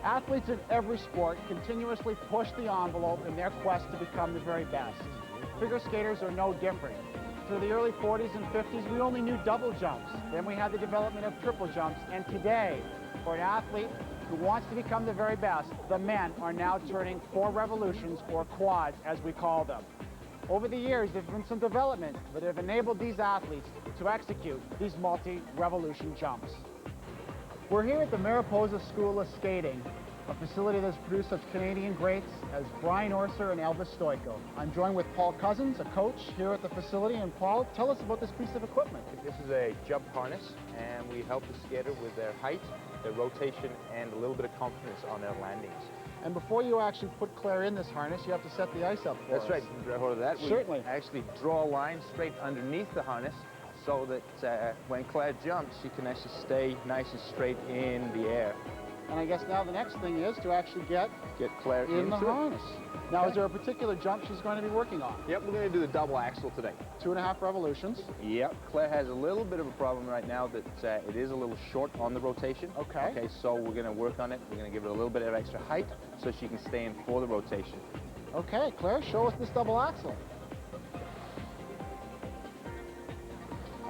Athletes in every sport continuously push the envelope in their quest to become the very best. Figure skaters are no different. Through the early 40s and 50s, we only knew double jumps. Then we had the development of triple jumps. And today, for an athlete who wants to become the very best, the men are now turning 4 revolutions, or quads as we call them. Over the years, there have been some developments that have enabled these athletes to execute these multi-revolution jumps. We're here at the Mariposa School of Skating, a facility that's produced such Canadian greats as Brian Orser and Elvis Stoico. I'm joined with Paul Cousins, a coach here at the facility. And Paul, tell us about this piece of equipment. This is a jump harness, and we help the skater with their height, their rotation, and a little bit of confidence on their landings. And before you actually put Claire in this harness, you have to set the ice up for us. That's right. You can grab hold of that. Certainly. We actually draw a line straight underneath the harness so that when Claire jumps, she can actually stay nice and straight in the air. And I guess now the next thing is to actually get Claire in the into harness. Now, Okay. Is there a particular jump she's going to be working on? Yep, we're going to do the double axle today. 2.5 revolutions. Yep, Claire has a little bit of a problem right now that it is a little short on the rotation. Okay. Okay, so we're going to work on it. We're going to give it a little bit of extra height so she can stay in for the rotation. Okay, Claire, show us this double axle.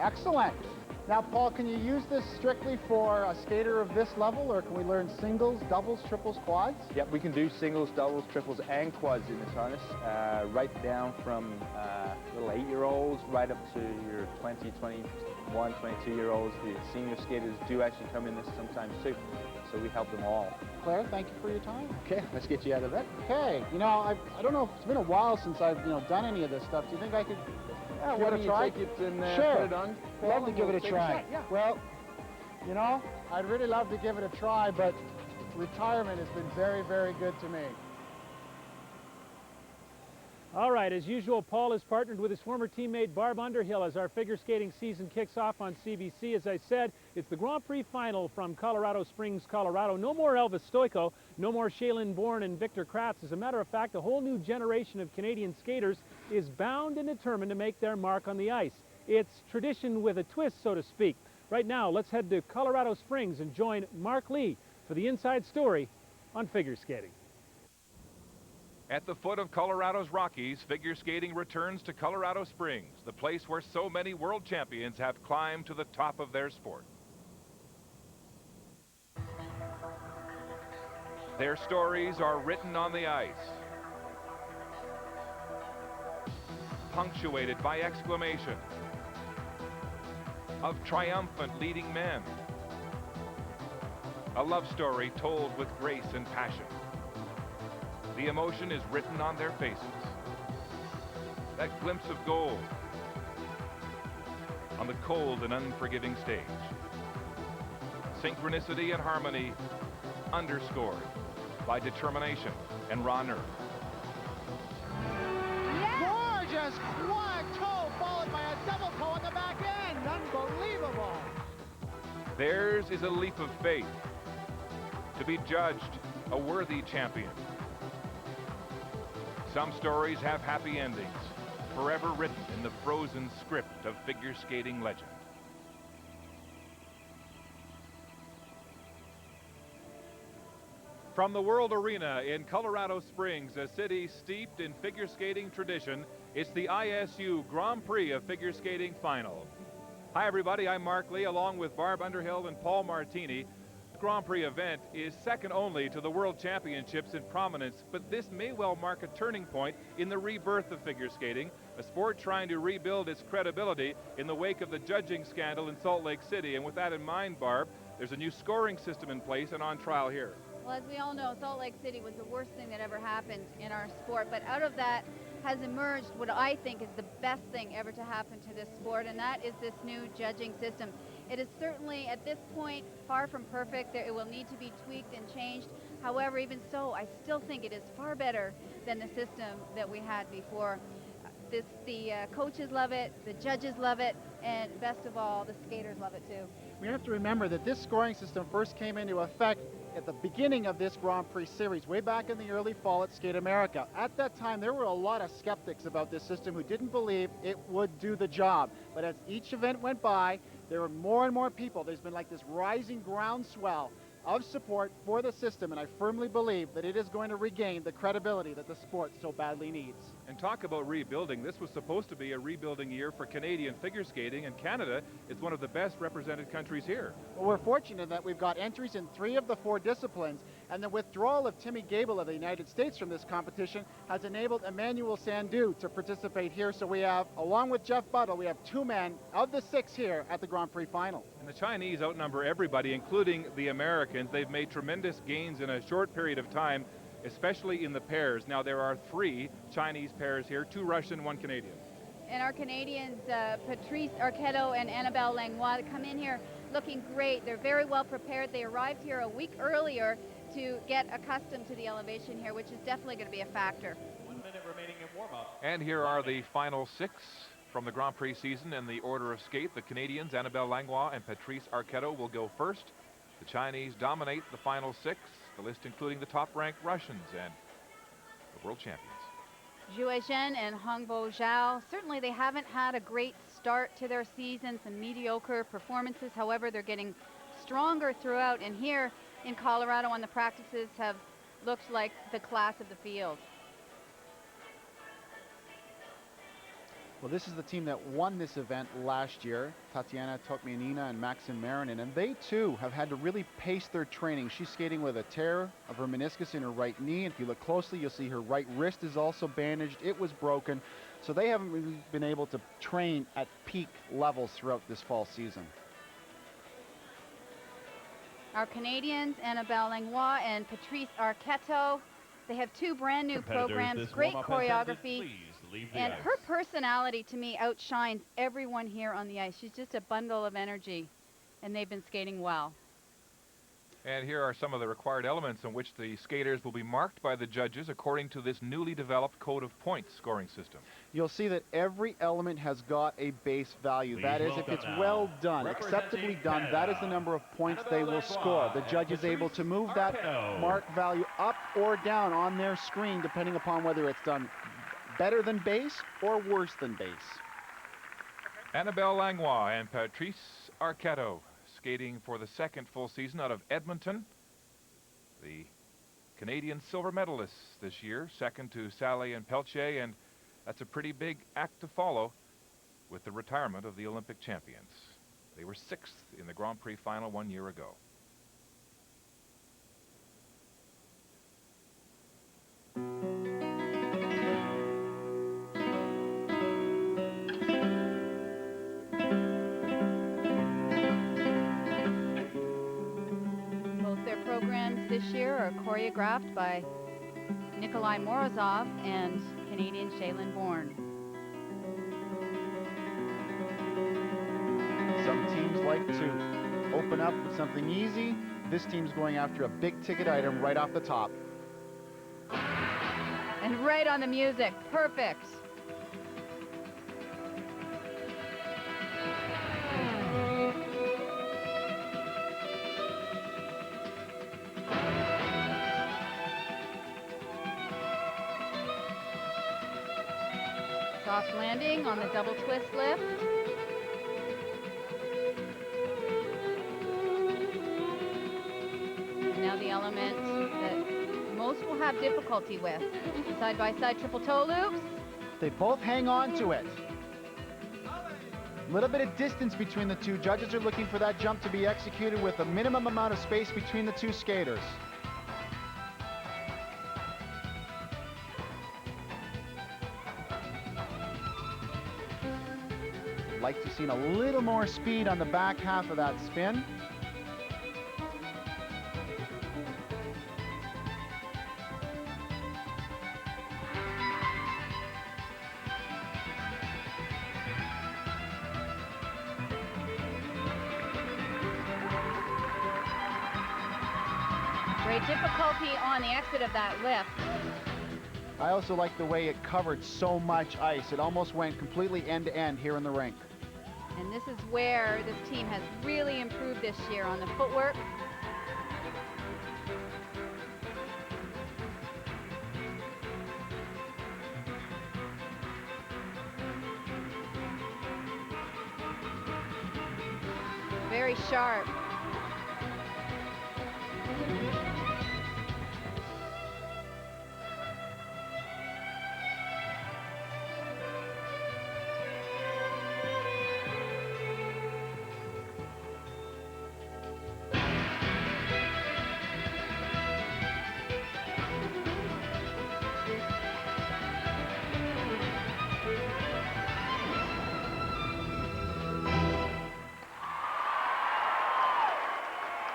Excellent. Now, Paul, can you use this strictly for a skater of this level, or can we learn singles, doubles, triples, quads? Yep, we can do singles, doubles, triples, and quads in this harness, right down from little 8-year-olds right up to your 20, 21, 22-year-olds. The senior skaters do actually come in this sometimes too, so we help them all. Claire, thank you for your time. Okay, let's get you out of that. Okay, I don't know, it's been a while since I've done any of this stuff. Do you think I could give it a try? Take it and Sure. put it on? Love to give it a Take try. shot, yeah. Well, I'd really love to give it a try, but retirement has been very, very good to me. All right, as usual, Paul is partnered with his former teammate Barb Underhill as our figure skating season kicks off on CBC. As I said, it's the Grand Prix final from Colorado Springs, Colorado. No more Elvis Stoico, no more Shaylin Bourne and Victor Kratz. As a matter of fact, a whole new generation of Canadian skaters is bound and determined to make their mark on the ice. It's tradition with a twist, so to speak. Right now, let's head to Colorado Springs and join Mark Lee for the inside story on figure skating. At the foot of Colorado's Rockies, figure skating returns to Colorado Springs, the place where so many world champions have climbed to the top of their sport. Their stories are written on the ice, punctuated by exclamation of triumphant leading men. A love story told with grace and passion. The emotion is written on their faces. That glimpse of gold on the cold and unforgiving stage. Synchronicity and harmony underscored by determination and raw nerve. Gorgeous quad toe followed by a double toe on the back end. Unbelievable. Theirs is a leap of faith to be judged a worthy champion. Some stories have happy endings, forever written in the frozen script of figure skating legend. From the World Arena in Colorado Springs, a city steeped in figure skating tradition, it's the ISU Grand Prix of Figure Skating Final. Hi everybody, I'm Mark Lee along with Barb Underhill and Paul Martini. The Grand Prix event is second only to the World Championships in prominence, but this may well mark a turning point in the rebirth of figure skating, a sport trying to rebuild its credibility in the wake of the judging scandal in Salt Lake City. And with that in mind, Barb, there's a new scoring system in place and on trial here. Well, as we all know, Salt Lake City was the worst thing that ever happened in our sport, but out of that has emerged what I think is the best thing ever to happen to this sport, and that is this new judging system. It is certainly, at this point, far from perfect. It will need to be tweaked and changed. However, even so, I still think it is far better than the system that we had before. The coaches love it, the judges love it, and best of all, the skaters love it too. We have to remember that this scoring system first came into effect at the beginning of this Grand Prix series, way back in the early fall at Skate America. At that time, there were a lot of skeptics about this system who didn't believe it would do the job. But as each event went by, there were more and more people. There's been like this rising groundswell of support for the system, and I firmly believe that it is going to regain the credibility that the sport so badly needs. And talk about rebuilding. This was supposed to be a rebuilding year for Canadian figure skating, and Canada is one of the best represented countries here. Well, we're fortunate that we've got entries in 3 of the 4 disciplines, and the withdrawal of Timmy Gable of the United States from this competition has enabled Emmanuel Sandu to participate here. So we have, along with Jeff Buttle, we have 2 men of the 6 here at the Grand Prix final. And the Chinese outnumber everybody, including the Americans. They've made tremendous gains in a short period of time, especially in the pairs. Now there are 3 Chinese pairs here, 2 Russian, 1 Canadian. And our Canadians, Patrice Arquetto and Annabelle Langlois, come in here looking great. They're very well prepared. They arrived here a week earlier to get accustomed to the elevation here, which is definitely going to be a factor. 1 minute remaining in warm-up. And here are the final 6 from the Grand Prix season in the order of skate. The Canadians, Annabelle Langlois and Patrice Arquetto, will go first. The Chinese dominate the final 6, the list including the top-ranked Russians and the world champions. Zhuai Zhen and Hongbo Zhao, certainly they haven't had a great start to their season, some mediocre performances. However, they're getting stronger throughout, and here in Colorado on the practices have looked like the class of the field. Well, this is the team that won this event last year, Tatiana Tokmianina and Maxim Marinin, and they too have had to really pace their training. She's skating with a tear of her meniscus in her right knee, and if you look closely, you'll see her right wrist is also bandaged. It was broken, so they haven't really been able to train at peak levels throughout this fall season. Our Canadians, Annabelle Langlois and Patrice Arquetto, they have 2 brand new programs, great choreography, and her personality to me outshines everyone here on the ice. She's just a bundle of energy, and they've been skating well. And here are some of the required elements in which the skaters will be marked by the judges according to this newly developed code of points scoring system. You'll see that every element has got a base value. That is, if it's well done, acceptably done, that is the number of points they will score. The judge is able to move that mark value up or down on their screen depending upon whether it's done better than base or worse than base. Annabelle Langlois and Patrice Arquetto skating for the 2nd full season out of Edmonton. The Canadian silver medalists this year, 2nd to Salé and Peltier, and that's a pretty big act to follow with the retirement of the Olympic champions. They were 6th in the Grand Prix final 1 year ago. This year are choreographed by Nikolai Morozov and Canadian Shaylin Bourne. Some teams like to open up with something easy. This team's going after a big ticket item right off the top. And right on the music, perfect. Soft landing on the double twist lift. And now the element that most will have difficulty with. Side-by-side triple toe loops. They both hang on to it. A little bit of distance between the 2. Judges are looking for that jump to be executed with a minimum amount of space between the 2 skaters. Like to see a little more speed on the back half of that spin. Great difficulty on the exit of that lift. I also like the way it covered so much ice. It almost went completely end to end here in the rink. And this is where this team has really improved this year on the footwork. Very sharp.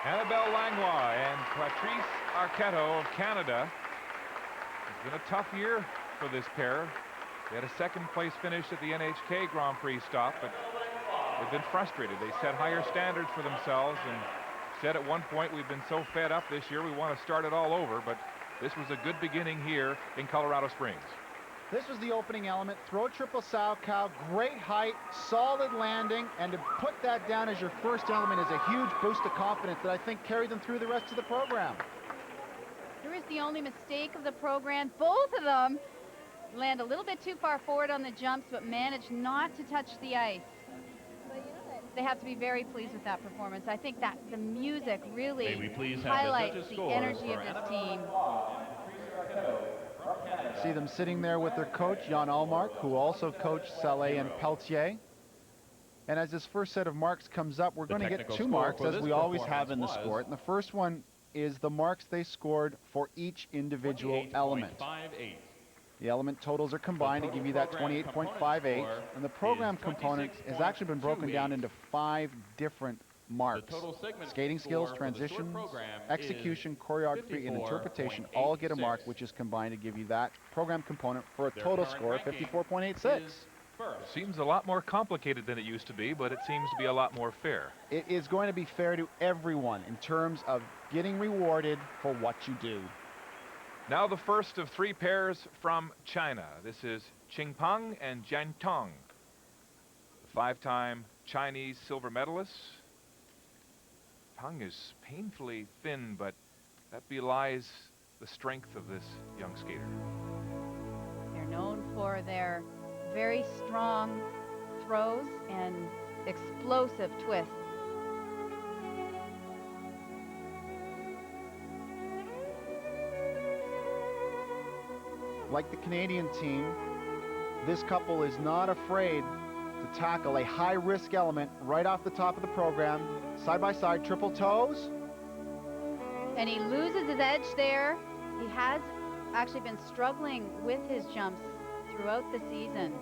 Annabelle Langlois and Patrice Arquetto of Canada. It's been a tough year for this pair. They had a second-place finish at the NHK Grand Prix stop, but they've been frustrated. They set higher standards for themselves and said at one point, we've been so fed up this year, we want to start it all over, but this was a good beginning here in Colorado Springs. This was the opening element, throw triple sow cow, great height, solid landing, and to put that down as your first element is a huge boost of confidence that I think carried them through the rest of the program. Here is the only mistake of the program. Both of them land a little bit too far forward on the jumps, but manage not to touch the ice. They have to be very pleased with that performance. I think that the music really highlights the energy of this team. See them sitting there with their coach, Jan Allmark, who also coached Salé and Pelletier. And as this first set of marks comes up, we're going to get two marks, as we always have in the sport. And the first one is the marks they scored for each individual element. The element totals are combined to give you that 28.58. And the program component has actually been broken down into 5 different marks. Skating skills, transitions, execution, choreography, and interpretation all get a mark, which is combined to give you that program component for a total score of 54.86. Seems a lot more complicated than it used to be, but it seems to be a lot more fair. It is going to be fair to everyone in terms of getting rewarded for what you do. Now the first of 3 pairs from China. This is Qingpeng and Jiantong, the 5-time Chinese silver medalists. Peng is painfully thin, but that belies the strength of this young skater. They're known for their very strong throws and explosive twists. Like the Canadian team, this couple is not afraid to tackle a high-risk element right off the top of the program. Side-by-side triple toes. And he loses his edge there. He has actually been struggling with his jumps throughout the season.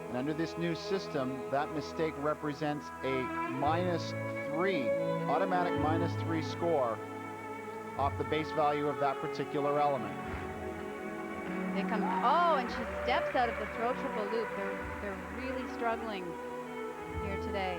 And under this new system, that mistake represents a -3, automatic -3 score off the base value of that particular element. They come, oh, and she steps out of the throw triple loop. They're really struggling here today.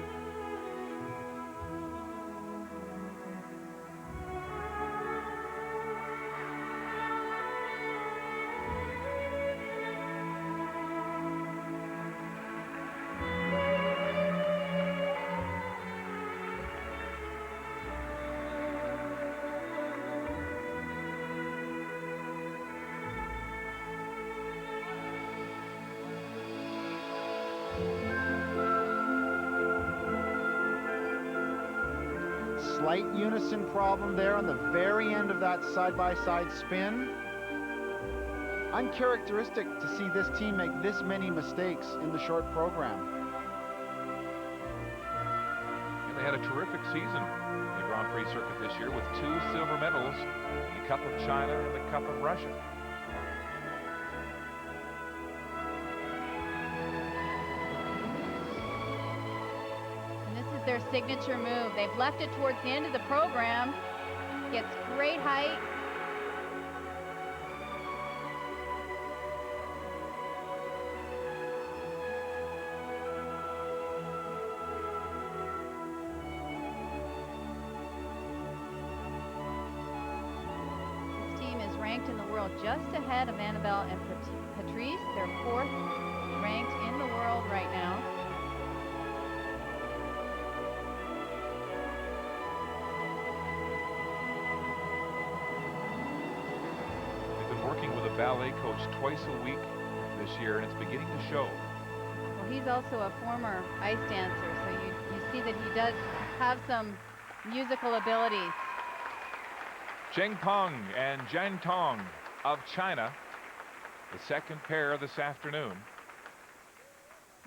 Slight unison problem there on the very end of that side-by-side spin. Uncharacteristic to see this team make this many mistakes in the short program. And they had a terrific season in the Grand Prix circuit this year with 2 silver medals, the Cup of China and the Cup of Russia. Their signature move. They've left it towards the end of the program. Gets great height. This team is ranked in the world just ahead of Annabelle and Patrice. They're 4th ranked in the world right now. Working with a ballet coach twice a week this year, and it's beginning to show. Well, he's also a former ice dancer, so you see that he does have some musical abilities. Cheng Peng and Zhang Tong of China, the second pair this afternoon.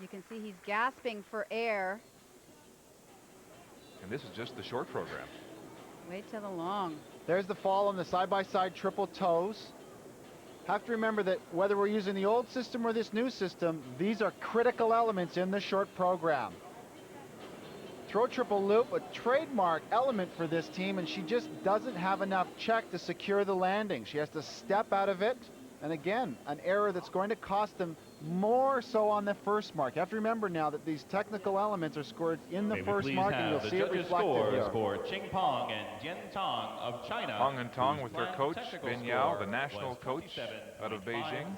You can see he's gasping for air. And this is just the short program. Wait till the long. There's the fall on the side-by-side triple toes. Have to remember that whether we're using the old system or this new system, these are critical elements in the short program. Throw triple loop, a trademark element for this team, and she just doesn't have enough check to secure the landing. She has to step out of it, and again, an error that's going to cost them more so on the first mark. You have to remember now that these technical elements are scored in the first mark, and you'll see it reflected here. For Cheng Peng and Jian Tong of China. Peng and Tong with their coach, Bin Yao, the national coach out of Beijing.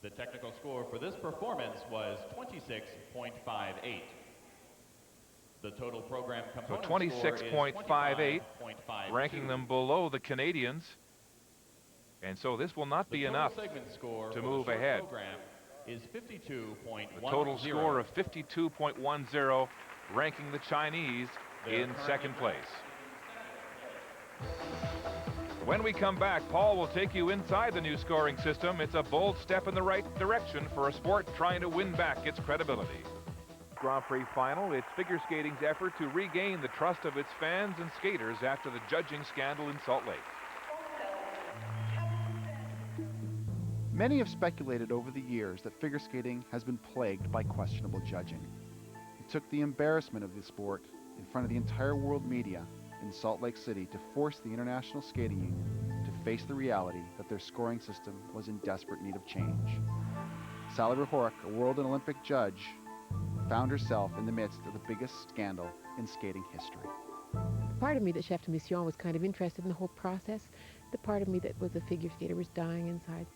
The technical score for this performance was 26.58. The total program component so 26.58, ranking them below the Canadians. And so this will not be enough to move ahead. Is 52.10. The total score of 52.10, ranking the Chinese in second place. When we come back, Paul will take you inside the new scoring system. It's a bold step in the right direction for a sport trying to win back its credibility. Grand Prix final, it's figure skating's effort to regain the trust of its fans and skaters after the judging scandal in Salt Lake. Many have speculated over the years that figure skating has been plagued by questionable judging. It took the embarrassment of the sport in front of the entire world media in Salt Lake City to force the International Skating Union to face the reality that their scoring system was in desperate need of change. Sally Rehorek, a world and Olympic judge, found herself in the midst of the biggest scandal in skating history. Part of me that chef de mission was kind of interested in the whole process. The part of me that was a figure skater was dying inside.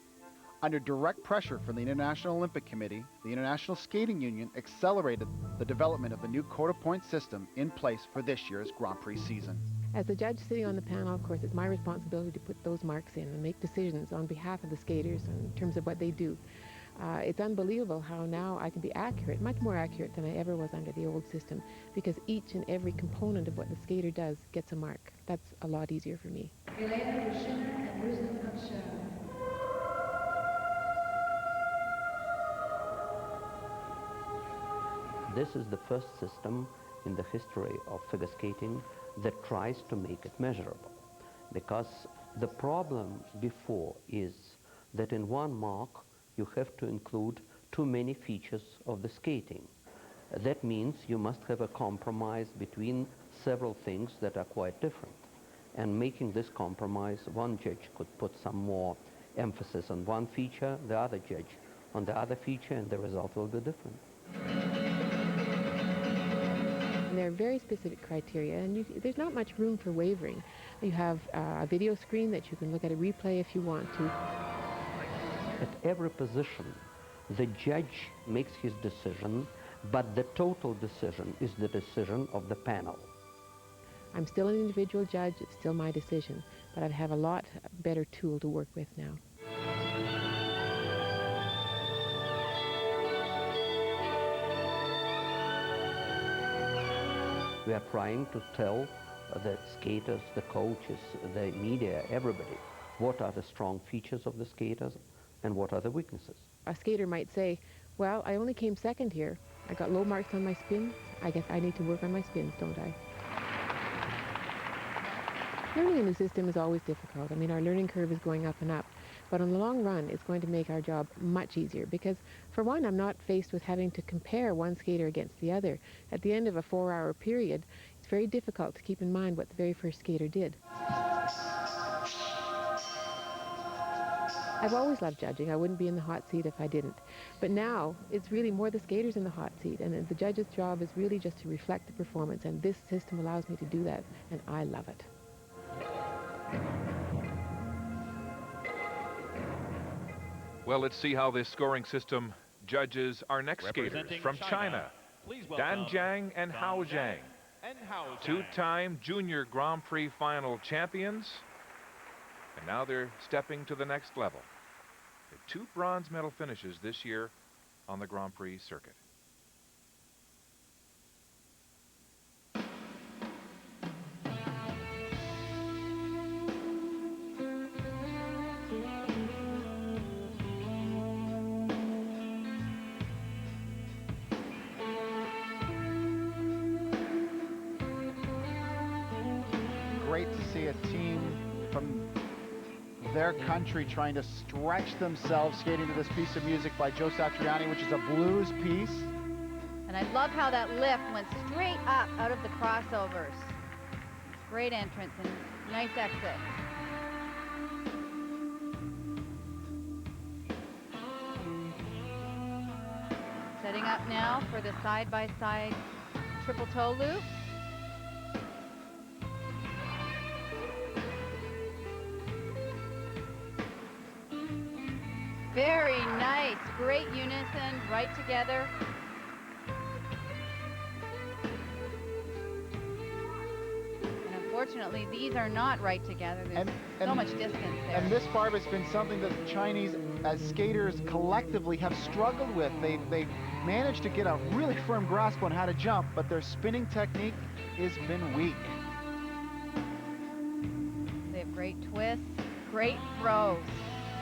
Under direct pressure from the International Olympic Committee, the International Skating Union accelerated the development of the new quota point system in place for this year's Grand Prix season. As the judge sitting on the panel, of course, it's my responsibility to put those marks in and make decisions on behalf of the skaters in terms of what they do. It's unbelievable how now I can be accurate, much more accurate than I ever was under the old system, because each and every component of what the skater does gets a mark. That's a lot easier for me. This is the first system in the history of figure skating that tries to make it measurable. Because the problem before is that in one mark you have to include too many features of the skating. That means you must have a compromise between several things that are quite different. And making this compromise, one judge could put some more emphasis on one feature, the other judge on the other feature, and the result will be different. And there are very specific criteria, and there's not much room for wavering. You have a video screen that you can look at a replay if you want to. At every position, the judge makes his decision, but the total decision is the decision of the panel. I'm still an individual judge, it's still my decision, but I have a lot better tool to work with now. We are trying to tell the skaters, the coaches, the media, everybody, what are the strong features of the skaters and what are the weaknesses. A skater might say, well, I only came second here. I got low marks on my spins. I guess I need to work on my spins, don't I? Learning a new system is always difficult. I mean, our learning curve is going up and up. But in the long run, it's going to make our job much easier because, for one, I'm not faced with having to compare one skater against the other. At the end of a 4-hour period, it's very difficult to keep in mind what the very first skater did. I've always loved judging. I wouldn't be in the hot seat if I didn't. But now, it's really more the skaters in the hot seat, and the judge's job is really just to reflect the performance, and this system allows me to do that, and I love it. Well, let's see how this scoring system judges our next skaters from China. Dan Jiang and Hao Zhang, two-time Junior Grand Prix final champions, and now they're stepping to the next level. The 2 bronze medal finishes this year on the Grand Prix circuit. great to see a team from their country trying to stretch themselves skating to this piece of music by Joe Satriani, which is a blues piece. And I love how that lift went straight up out of the crossovers. Great entrance and nice exit. Setting up now for the side-by-side triple toe loop. Very nice, great unison, right together. And unfortunately, these are not right together. There's so much distance there. And this, Barb, has been something that the Chinese, as skaters collectively, have struggled with. They managed to get a really firm grasp on how to jump, but their spinning technique has been weak. They have great twists, great throws.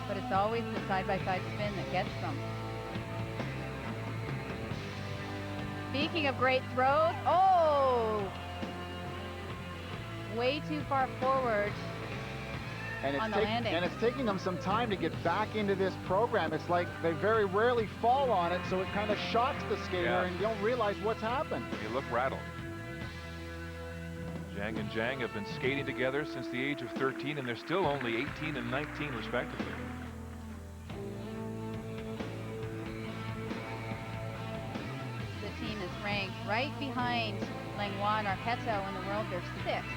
But it's always the side-by-side spin that gets them. Speaking of great throws, oh! Way too far forward on the landing. And it's taking them some time to get back into this program. It's like they very rarely fall on it, so it kind of shocks the skater and you don't realize what's happened. You look rattled. Zhang and Zhang have been skating together since the age of 13, and they're still only 18 and 19 respectively. Team is ranked right behind Langlois and Arquetto in the world. They're sixth.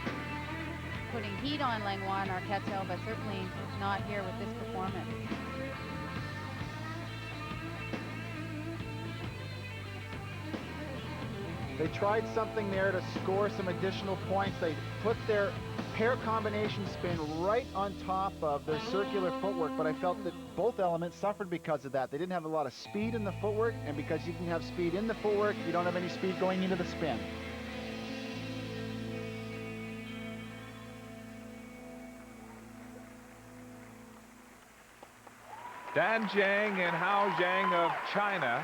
Putting heat on Langlois and Arquetto, but certainly not here with this performance. They tried something there to score some additional points. They put their pair combination spin right on top of their circular footwork, but I felt that both elements suffered because of that. They didn't have a lot of speed in the footwork, and because you can have speed in the footwork, you don't have any speed going into the spin. Dan Zhang and Hao Zhang of China,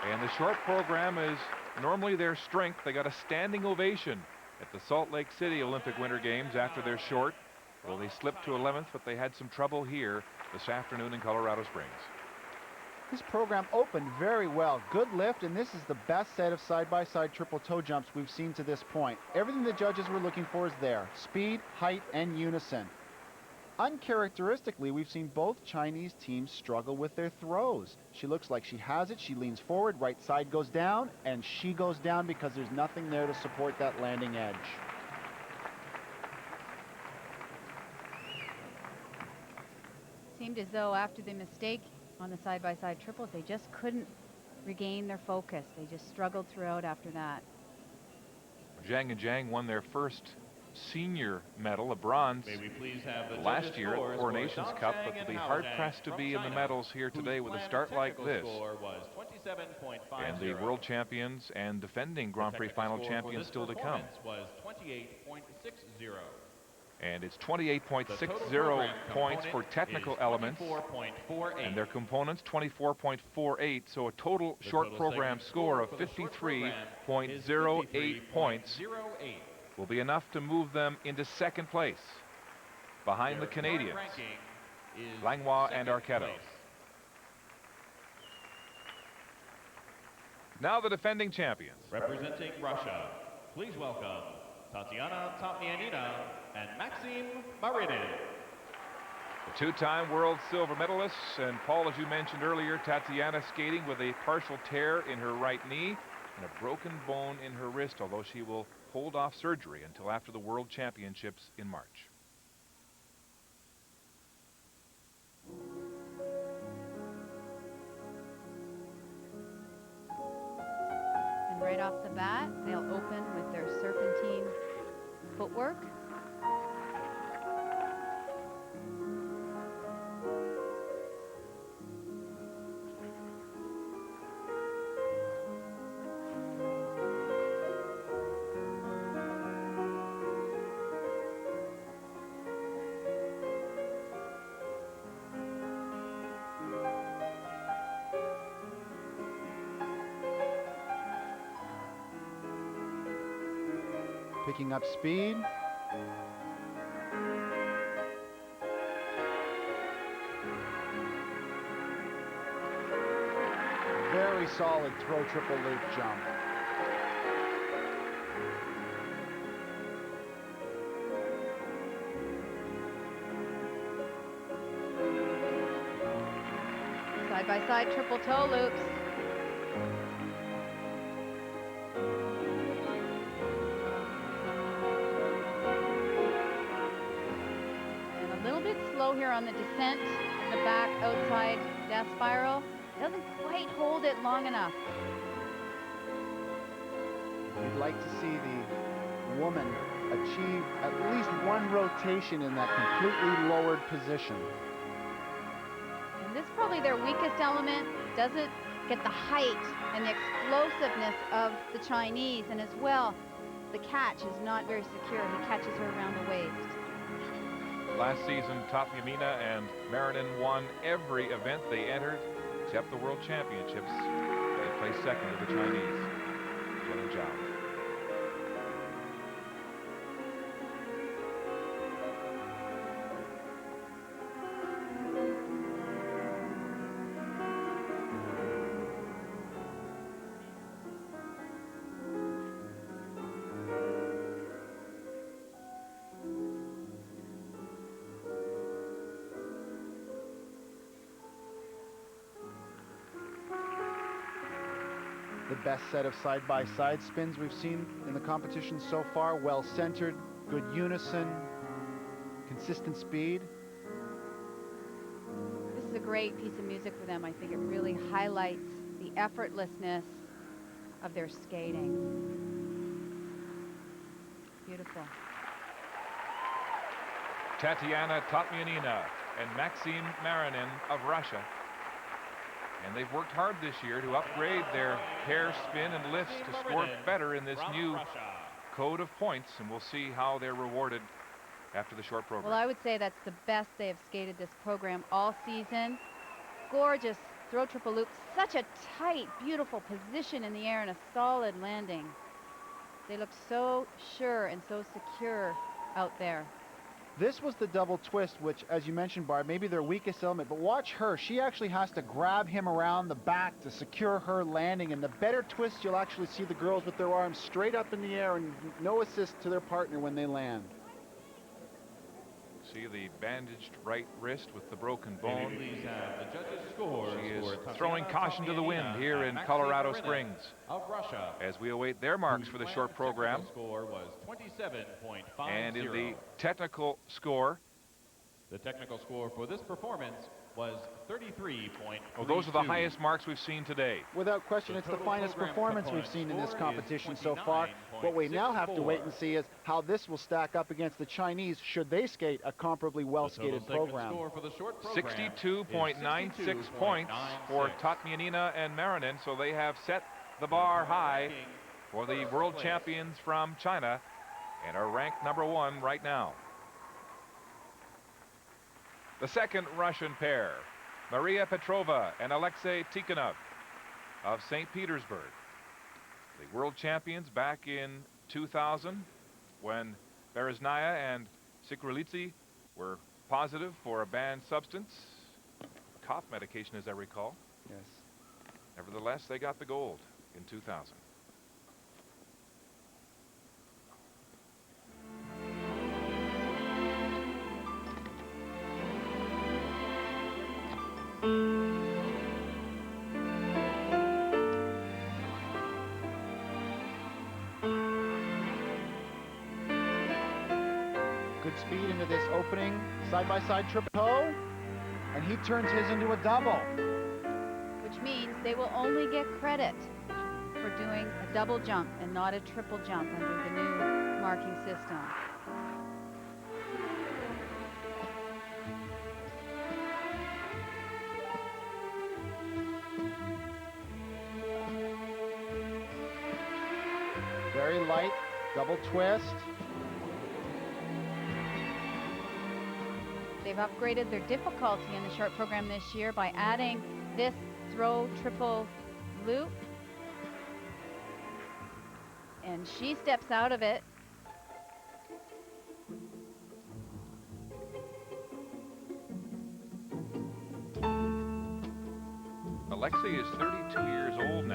and the short program is normally their strength. They got a standing ovation at the Salt Lake City Olympic Winter Games after their short. Well, they slipped to 11th, but they had some trouble here this afternoon in Colorado Springs. This program opened very well. Good lift, and this is the best set of side-by-side triple toe jumps we've seen to this point. Everything the judges were looking for is there. Speed, height, and unison. Uncharacteristically, we've seen both Chinese teams struggle with their throws. She looks like she has it. She leans forward, right side goes down, and she goes down because there's nothing there to support that landing edge. Seemed as though after the mistake on the side-by-side triples, they just couldn't regain their focus. They just struggled throughout after that. Zhang and Zhang won their first senior medal, a bronze, last year at the Four Nations Cup, but they'll be hard-pressed to be in the medals here today with a start like this. And the world champions and defending Grand Prix final champions still to come. And it's 28.60 points for technical elements, and their components 24.48, so a total short program score of 53.08 points will be enough to move them into second place behind the Canadians, Langlois and Arquetto. Now the defending champions. Representing Russia, please welcome Tatiana Topnianina and Maxim Marinin. The two-time world silver medalists, and Paul, as you mentioned earlier, Tatiana skating with a partial tear in her right knee and a broken bone in her wrist, although she will hold off surgery until after the World Championships in March. And right off the bat, they'll open with their serpentine footwork. Picking up speed. solid throw triple loop jump. Side-by-side triple toe loops. And a little bit slow here on the descent. The back outside death spiral. Doesn't quite hold it long enough. You'd like to see the woman achieve at least one rotation in that completely lowered position. And this is probably their weakest element. Doesn't get the height and the explosiveness of the Chinese, and as well, the catch is not very secure. He catches her around the waist. Last season, Tatjana and Marinin won every event they entered, except the World Championships. They placed second to the Chinese, Jen and Zhao. The best set of side-by-side spins we've seen in the competition so far. Well-centered, good unison, consistent speed. This is a great piece of music for them. I think it really highlights the effortlessness of their skating. Beautiful. Tatjana Tatjana and Maxime Marinin of Russia. And they've worked hard this year to upgrade their hair, spin, and lifts to score better in this new code of points, and we'll see how they're rewarded after the short program. Well, I would say that's the best they have skated this program all season. Gorgeous throw triple loop, such a tight, beautiful position in the air and a solid landing. They look so sure and so secure out there. This was the double twist, which, as you mentioned, Barb, maybe their weakest element. But watch her. She actually has to grab him around the back to secure her landing. And the better twist, you'll actually see the girls with their arms straight up in the air and no assist to their partner when they land. See the bandaged right wrist with the broken bone. Please have the judges' scores. She is for throwing Tatjana caution to the wind Tatjana here in and Colorado Maxime Springs Marinin of Russia, as we await their marks for the whose short program. technical score was 27.50. And in the technical score, the technical score for this performance was 33.32. well, those are the highest marks we've seen today. Without question, The it's the total finest program performance we've component seen in this score competition is so far. What we now have to wait 29.64. and see is how this will stack up against the Chinese should they skate a comparably well-skated program. Score for the short program 62.96 is points for 62.96. Tatjana and Marinin, so they have set the bar high for the world champions from China and are ranked #1 right now. The second Russian pair, Maria Petrova and Alexei Tikhonov of St. Petersburg. The world champions back in 2000 when Bereznaya and Sikrulidze were positive for a banned substance, cough medication as I recall. Yes. Nevertheless, they got the gold in 2000. Good speed into this opening side-by-side triple toe, and he turns his into a double. Which means they will only get credit for doing a double jump and not a triple jump under the new marking system. Very light, double twist. They've upgraded their difficulty in the short program this year by adding this throw triple loop. And she steps out of it. Alexei is 32 years old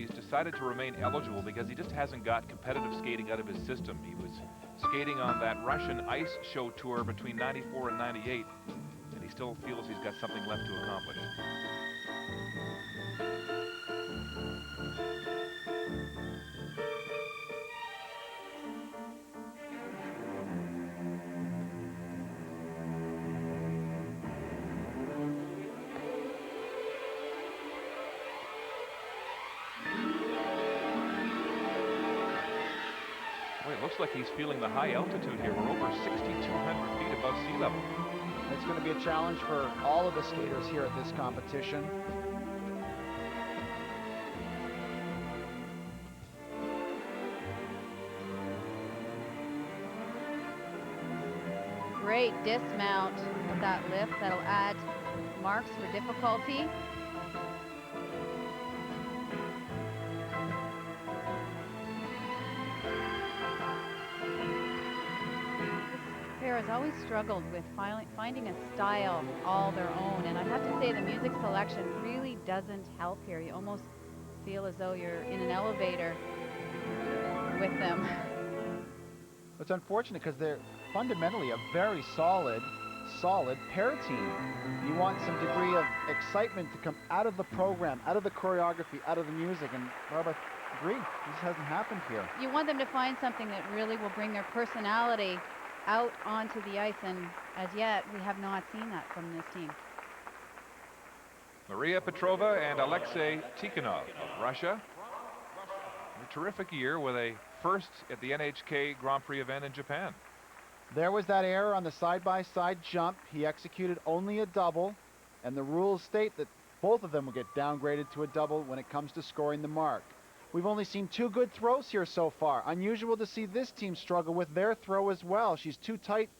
he's decided to remain eligible because he just hasn't got competitive skating out of his system. He was skating on that Russian ice show tour between 94 and 98, and he still feels he's got something left to accomplish. Boy, it looks like he's feeling the high altitude here. We're over 6,200 feet above sea level. It's going to be a challenge for all of the skaters here at this competition. Great dismount with that lift. That'll add marks for difficulty. Pair has always struggled with finding a style all their own, and I have to say the music selection really doesn't help here. You almost feel as though you're in an elevator with them. It's unfortunate because they're fundamentally a very solid pair team. You want some degree of excitement to come out of the program, out of the choreography, out of the music, and Barbara agreed. This hasn't happened here. You want them to find something that really will bring their personality out onto the ice, and as yet we have not seen that from this team. Maria Petrova and Alexei Tikhonov of Russia. A terrific year with a first at the NHK Grand Prix event in Japan. There was that error on the side-by-side jump. He executed only a double, and the rules state that both of them will get downgraded to a double when it comes to scoring the mark. We've only seen 2 good throws here so far. Unusual to see this team struggle with their throw as well. She's too tight,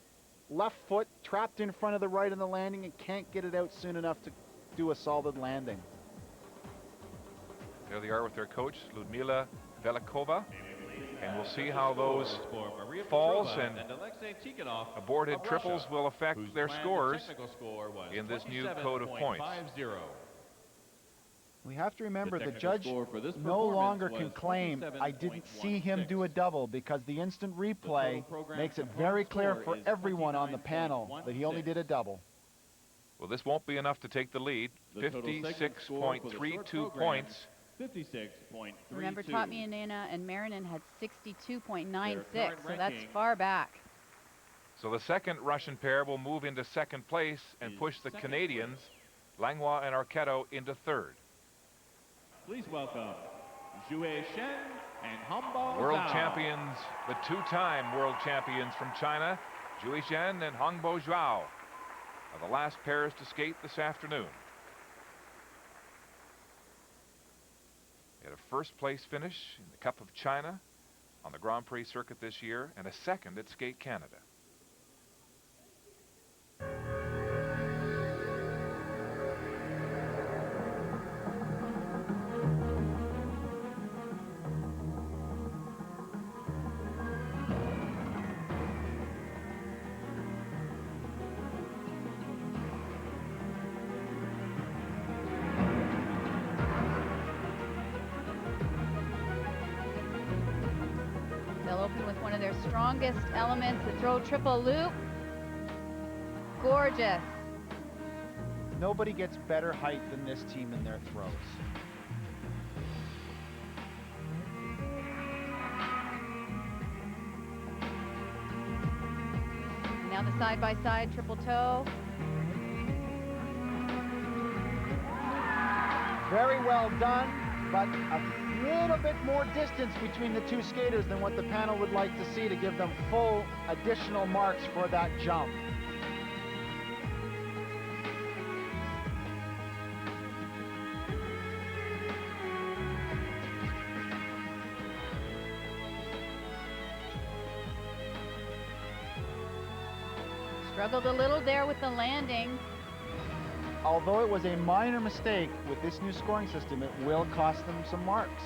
left foot trapped in front of the right on the landing and can't get it out soon enough to do a solid landing. There they are with their coach, Ludmila Velikova. And we'll see how those falls and aborted triples will affect their scores in this new code of points. We have to remember the judge no longer can claim, I didn't see him do a double, because the instant replay makes it very clear for everyone on the panel that he only did a double. Well, this won't be enough to take the lead. 56.32 points. 56.32. Remember, Totmianina and Marinin had 62.96, so that's far back. So the second Russian pair will move into second place and push the Canadians, Langlois and Arquetto, into third. Please welcome Zhuai Shen and Hongbo World Zhao. champions, the 2-time world champions from China, Zhuai Shen and Hongbo Zhao, are the last pairs to skate this afternoon. They had a first place finish in the Cup of China on the Grand Prix circuit this year and a second at Skate Canada. They'll open with one of their strongest elements, the throw triple loop. Gorgeous. Nobody gets better height than this team in their throws. Now the side-by-side triple toe. Very well done, but a little bit more distance between the two skaters than what the panel would like to see to give them full additional marks for that jump. Struggled a little there with the landing. Although it was a minor mistake, with this new scoring system, it will cost them some marks.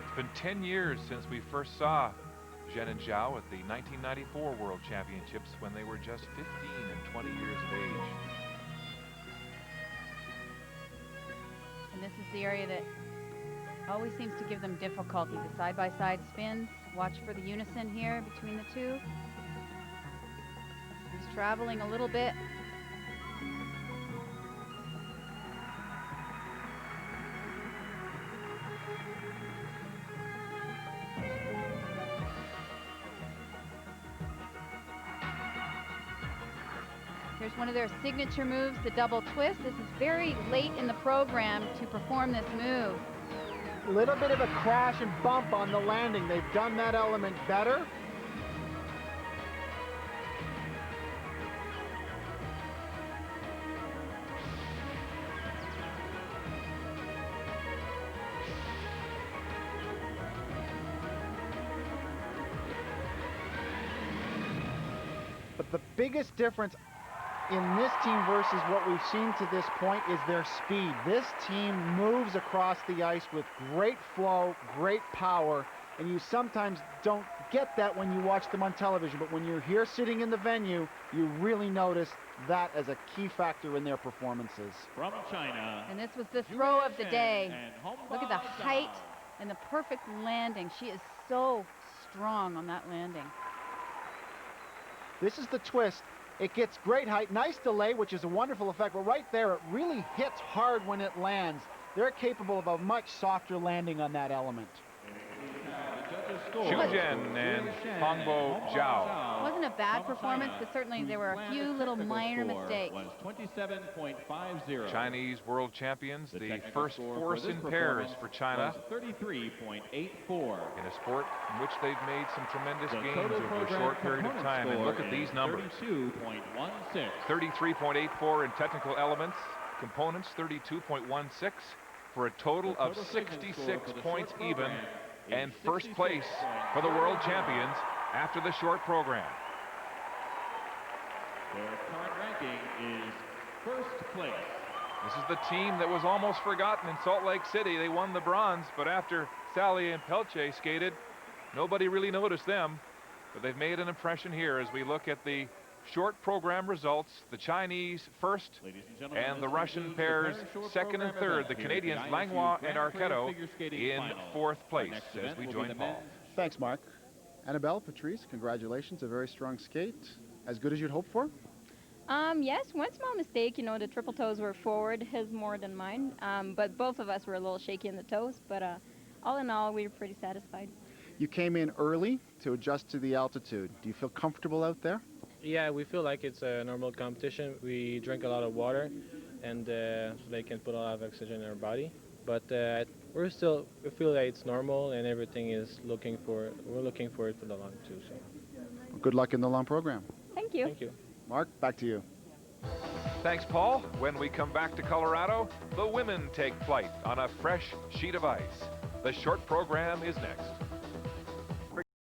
It's been 10 years since we first saw Zhen and Zhao at the 1994 World Championships when they were just 15 and 20 years of age. And this is the area that always seems to give them difficulty. The side-by-side spins. Watch for the unison here between the two. He's traveling a little bit. Here's one of their signature moves, the double twist. This is very late in the program to perform this move. A little bit of a crash and bump on the landing. They've done that element better. But the biggest difference in this team versus what we've seen to this point is their speed. This team moves across the ice with great flow, great power, and you sometimes don't get that when you watch them on television, but when you're here sitting in the venue, you really notice that as a key factor in their performances. From China. And this was the throw of the day. Look at the height and the perfect landing. She is so strong on that landing. This is the twist. It gets great height, nice delay, which is a wonderful effect, but right there, it really hits hard when it lands. They're capable of a much softer landing on that element. Xu Zhen and Hongbo Zhao. It wasn't a bad performance, but certainly there were a few little minor mistakes. Was 27.50. Chinese world champions, the first force in pairs for China. 33.84. In a sport in which they've made some tremendous gains over a short period of time. And look at these numbers. 32.16. 33.84 in technical elements. Components 32.16 for a total of 66 points even. And first place for the world champions after the short program. Their current ranking is first place. This is the team that was almost forgotten in Salt Lake City. They won the bronze, but after Sally and Pelche skated, nobody really noticed them. But they've made an impression here as we look at the short program results. The Chinese first and the Russian pairs second and third. The Canadians Langlois and Arquetto in fourth place as we join Paul. Thanks, Mark. Annabelle, Patrice, congratulations. A very strong skate. As good as you'd hoped for? Yes, one small mistake. You know, the triple toes were forward, his more than mine. But both of us were a little shaky in the toes. But all in all, we were pretty satisfied. You came in early to adjust to the altitude. Do you feel comfortable out there? Yeah, we feel like it's a normal competition. We drink a lot of water, and so they can put a lot of oxygen in our body. But we feel that it's normal, and everything is we're looking for it for the long too. So. Well, good luck in the long program. Thank you. Thank you. Mark, back to you. Thanks, Paul. When we come back to Colorado, the women take flight on a fresh sheet of ice. The short program is next.